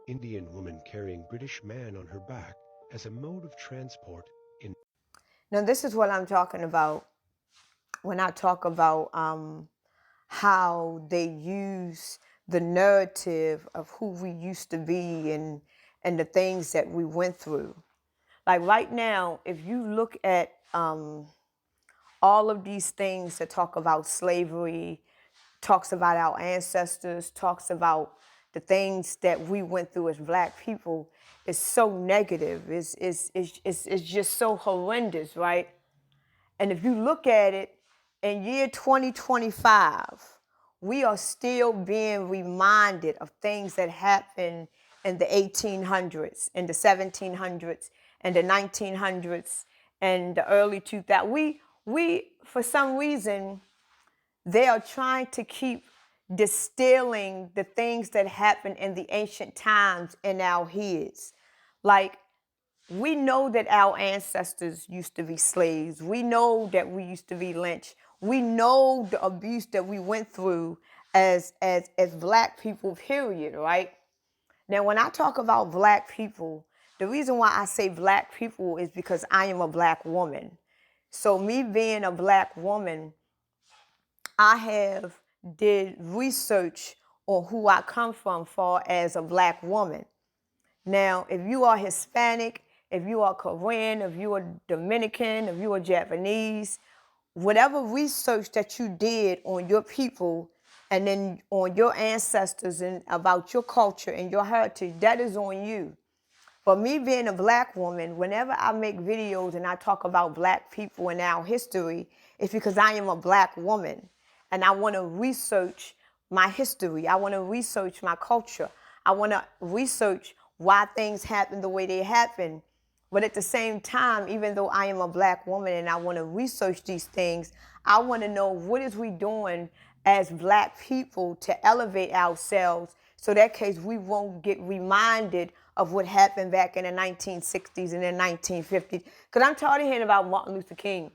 Indian woman carrying British man on her back as a mode of transport in. Now, this is what I'm talking about when I talk about how they use the narrative of who we used to be and the things that we went through. Like right now, if you look at all of these things that talk about slavery, talks about our ancestors, talks about the things that we went through as black people, is so negative. It's just so horrendous, right? And if you look at it, in year 2025, we are still being reminded of things that happened in the 1800s, in the 1700s, and the 1900s, and the early 2000s. We, for some reason, they are trying to keep distilling the things that happened in the ancient times in our heads. Like, we know that our ancestors used to be slaves. We know that we used to be lynched. We know the abuse that we went through as black people, period, right? Now, when I talk about black people, the reason why I say black people is because I am a black woman. So me being a black woman, I have did research on who I come from far as a black woman. Now, if you are Hispanic, if you are Korean, if you are Dominican, if you are Japanese, whatever research that you did on your people and then on your ancestors and about your culture and your heritage, that is on you. For me being a black woman, whenever I make videos and I talk about black people and our history, it's because I am a black woman and I want to research my history. I want to research my culture. I want to research why things happen the way they happen. But at the same time, even though I am a black woman and I want to research these things, I want to know what is we doing as black people to elevate ourselves so that case we won't get reminded of what happened back in the 1960s and the 1950s. Because I'm tired of hearing about Martin Luther King.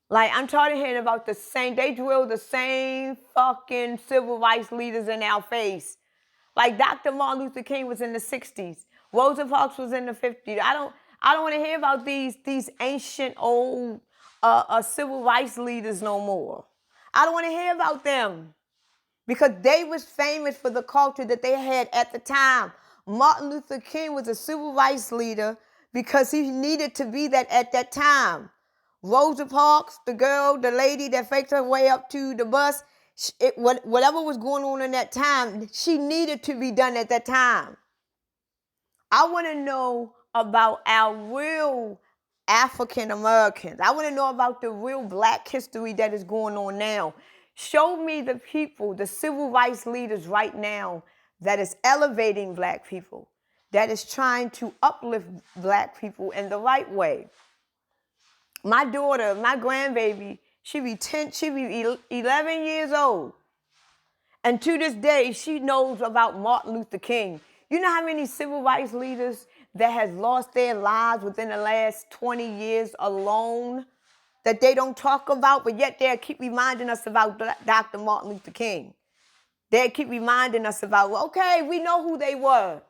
Like, I'm tired of hearing about they drill the same fucking civil rights leaders in our face. Like Dr. Martin Luther King was in the 60s. Rosa Parks was in the 50s. I don't want to hear about these ancient old civil rights leaders no more. I don't want to hear about them because they was famous for the culture that they had at the time. Martin Luther King was a civil rights leader because he needed to be that at that time. Rosa Parks, the lady that faked her way up to the bus, whatever was going on in that time, she needed to be done at that time. I want to know about our real African Americans. I want to know about the real black history that is going on now. Show me the people, the civil rights leaders right now that is elevating black people, that is trying to uplift black people in the right way. My daughter, my grandbaby, she be 11 years old. And to this day, she knows about Martin Luther King. You know how many civil rights leaders that has lost their lives within the last 20 years alone that they don't talk about, but yet they keep reminding us about Dr. Martin Luther King. They keep reminding us about, okay, we know who they were.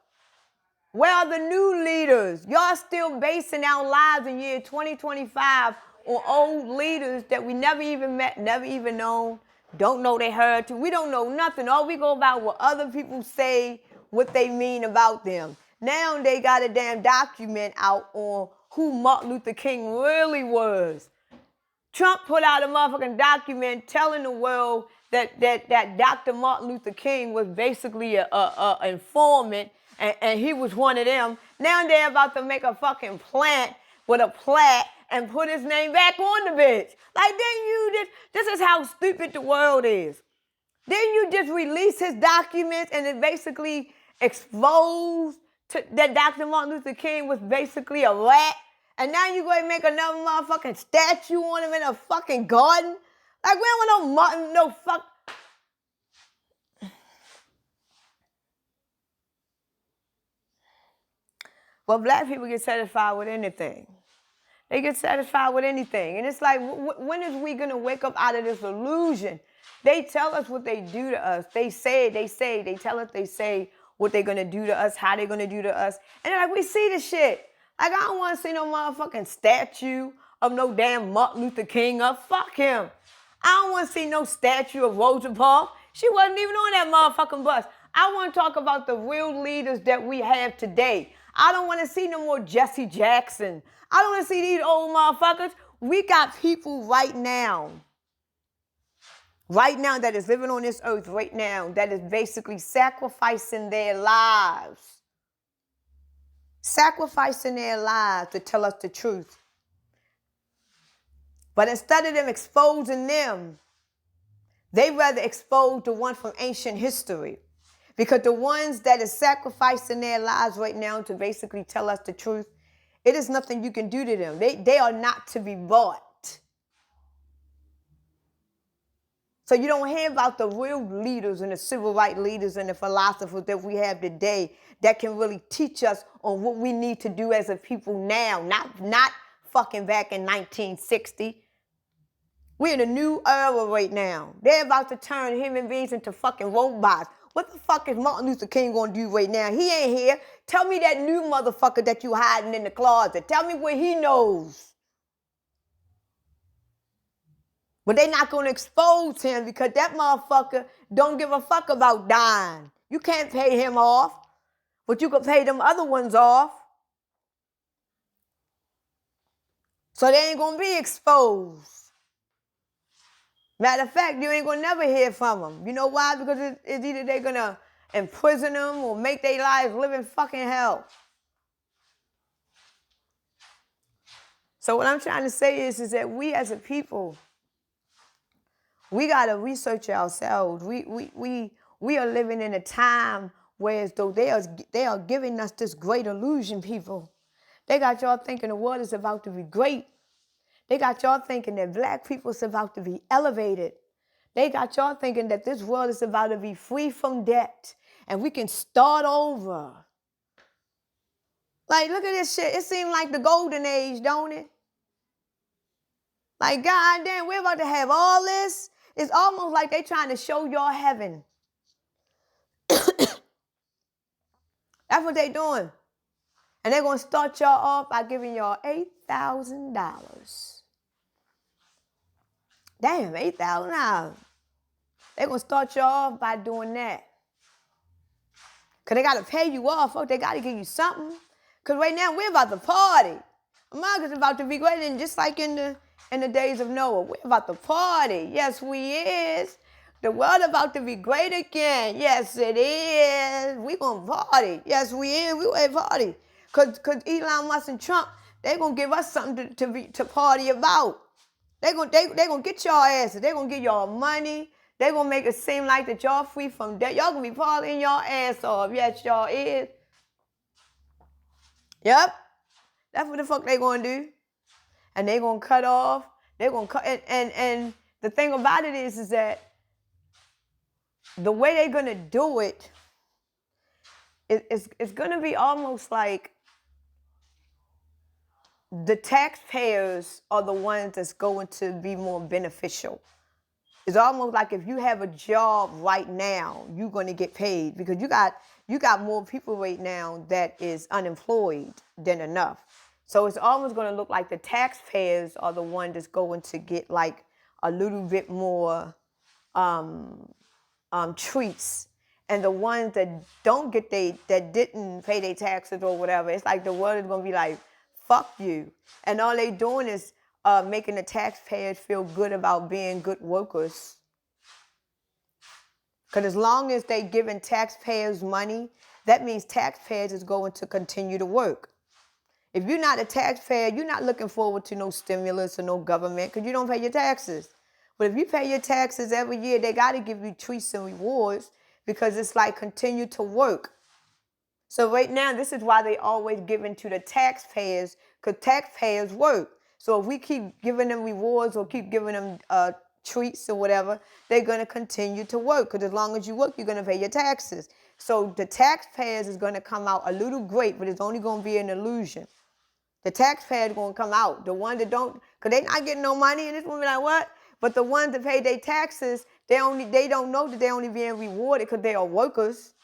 Where are the new leaders? Y'all still basing our lives in year 2025 on old leaders that we never even met, never even known, don't know their heritage. We don't know nothing. All we go about what other people say, what they mean about them. Now they got a damn document out on who Martin Luther King really was. Trump put out a motherfucking document telling the world that Dr. Martin Luther King was basically a informant and he was one of them. Now they're about to make a fucking plant with a plaque and put his name back on the bitch. Like, then this is how stupid the world is. Then you just release his documents and it basically exposed that Dr. Martin Luther King was basically a rat. And now you go and make another motherfucking statue on him in a fucking garden? Like, we don't want no Martin, no fuck. Well, black people get satisfied with anything. They get satisfied with anything. And it's like, when is we going to wake up out of this illusion? They tell us what they do to us. They tell us, they say what they're going to do to us, how they're going to do to us. And like, we see the shit. Like, I don't want to see no motherfucking statue of no damn Martin Luther King up. Fuck him. I don't want to see no statue of Rosa Parks. She wasn't even on that motherfucking bus. I want to talk about the real leaders that we have today. I don't want to see no more Jesse Jackson. I don't want to see these old motherfuckers. We got people right now that is living on this earth right now, that is basically sacrificing their lives. Sacrificing their lives to tell us the truth. But instead of them exposing them, they rather expose the one from ancient history. Because the ones that is sacrificing their lives right now to basically tell us the truth, it is nothing you can do to them. They are not to be bought. So you don't hear about the real leaders and the civil rights leaders and the philosophers that we have today that can really teach us on what we need to do as a people now, not fucking back in 1960. We're in a new era right now. They're about to turn human beings into fucking robots. What the fuck is Martin Luther King gonna do right now? He ain't here. Tell me that new motherfucker that you hiding in the closet. Tell me what he knows. But they're not gonna expose him because that motherfucker don't give a fuck about dying. You can't pay him off, but you can pay them other ones off. So they ain't gonna be exposed. Matter of fact, you ain't gonna never hear from them. You know why? Because it's either they're gonna imprison them or make their lives live in fucking hell. So what I'm trying to say is that we as a people, we gotta research ourselves. We are living in a time where as though they are giving us this great illusion, people. They got y'all thinking the world is about to be great. They got y'all thinking that black people is about to be elevated. They got y'all thinking that this world is about to be free from debt and we can start over. Like, look at this shit. It seems like the golden age, don't it? Like, goddamn, we're about to have all this. It's almost like they trying to show y'all heaven. That's what they doing. And they're going to start y'all off by giving y'all $8,000. Damn, $8,000. They're going to start you off by doing that. Because they got to pay you off, folks. They got to give you something. Because right now, we're about to party. America's about to be great. And just like in the days of Noah, we're about to party. Yes, we is. The world about to be great again. Yes, it is. We going to party. Yes, we is. We going to party. Because Elon Musk and Trump, they going to give us something to party about. They gonna get y'all asses. They gonna get y'all money. They gonna make it seem like that y'all free from debt. Y'all gonna be partying y'all ass off. Yes, y'all is. Yep. That's what the fuck they gonna do. And they gonna cut off. They gonna cut. And the thing about it is that the way they gonna do it, it's gonna be almost like the taxpayers are the ones that's going to be more beneficial. It's almost like if you have a job right now, you're going to get paid because you got more people right now that is unemployed than enough. So it's almost going to look like the taxpayers are the one that's going to get like a little bit more treats. And the ones that don't get that didn't pay their taxes or whatever, it's like the world is going to be like, fuck you. And all they doing is making the taxpayers feel good about being good workers. Because as long as they giving taxpayers money, that means taxpayers is going to continue to work. If you're not a taxpayer, you're not looking forward to no stimulus or no government because you don't pay your taxes. But if you pay your taxes every year, they got to give you treats and rewards because it's like continue to work. So right now, this is why they always giving to the taxpayers, because taxpayers work. So if we keep giving them rewards or keep giving them treats or whatever, they're going to continue to work. Because as long as you work, you're going to pay your taxes. So the taxpayers is going to come out a little great, but it's only going to be an illusion. The taxpayers gonna come out. The ones that don't, cause they not getting no money, and this woman like what? But the ones that pay their taxes, they don't know that they only being rewarded because they are workers.